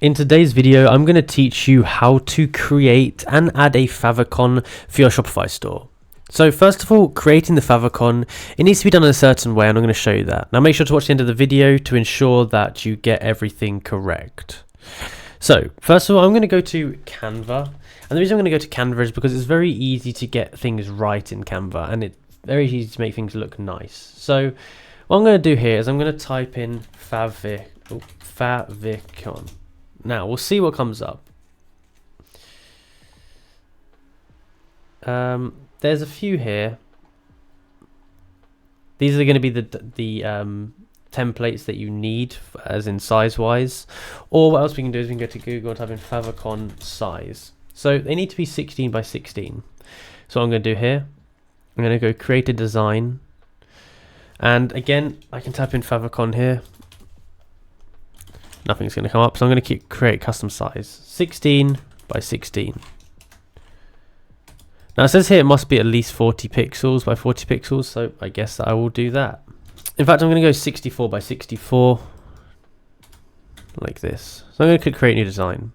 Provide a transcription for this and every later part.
In today's video, I'm going to teach you how to create and add a favicon for your Shopify store. So first of all, creating the favicon, it needs to be done in a certain way, and I'm going to show you that. Now make sure to watch the end of the video to ensure that you get everything correct. So first of all, I'm going to go to Canva, and the reason I'm going to go to Canva is because it's very easy to get things right in Canva, and it's very easy to make things look nice. So what I'm going to do here is I'm going to type in favicon. Now we'll see what comes up. There's a few here. These are going to be the templates that you need, as in size wise. Or what else we can do is we can go to Google and type in favicon size. So they need to be 16 by 16. So what I'm going to do here, I'm going to go create a design, and again I can type in favicon here. Nothing's going to come up, so I'm going to create custom size 16 by 16. Now it says here it must be at least 40 pixels by 40 pixels, so I guess that I will do that. In fact, I'm going to go 64 by 64 like this. So I'm going to click create new design.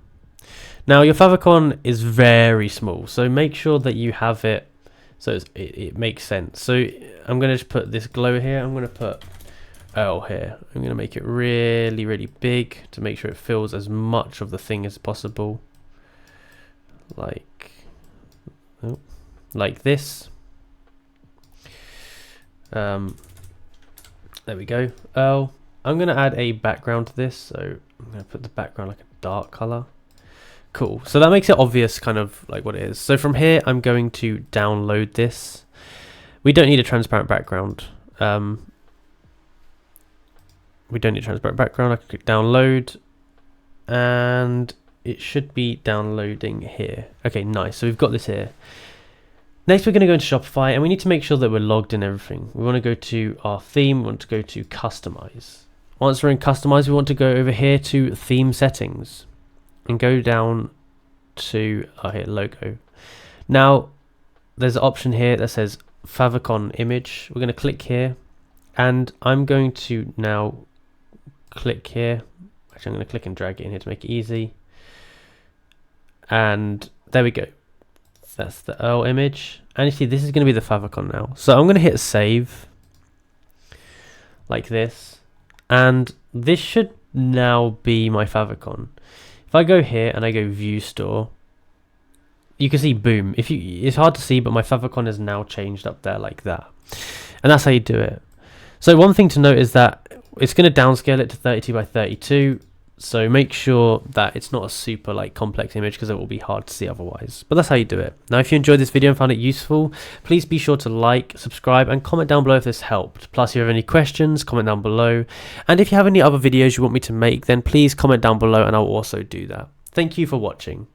Now your favicon is very small, so make sure that you have it so it makes sense. So I'm going to just put this glow here. I'm going to put L here. I'm going to make it really big to make sure it fills as much of the thing as possible, like this. There we go. L. I'm going to add a background to this, so I'm going to put the background like a dark color. Cool. So that makes it obvious kind of like what it is. So from here I'm going to download this. We don't need a transparent background. We don't need transparent background. I can click download and it should be downloading here. Okay, nice. So we've got this here. Next we're going to go into Shopify, and we need to make sure that we're logged in everything. We want to go to our theme, we want to go to customize. Once we're in customize, we want to go over here to theme settings and go down to here, logo. Now there's an option here that says favicon image. We're going to click here, and I'm going to now click here. Actually, I'm going to click and drag it in here to make it easy, and there we go. That's the Earl image, and you see this is going to be the favicon now. So I'm going to hit save like this, and this should now be my favicon. If I go here and I go view store, you can see boom. It's hard to see, but my favicon is now changed up there like that, and that's how you do it. So one thing to note is that it's going to downscale it to 32 by 32. So make sure that it's not a super complex image, because it will be hard to see otherwise. But that's how you do it. Now if you enjoyed this video and found it useful, please be sure to like, subscribe, and comment down below if this helped. Plus if you have any questions, comment down below. And if you have any other videos you want me to make, then please comment down below and I'll also do that. Thank you for watching.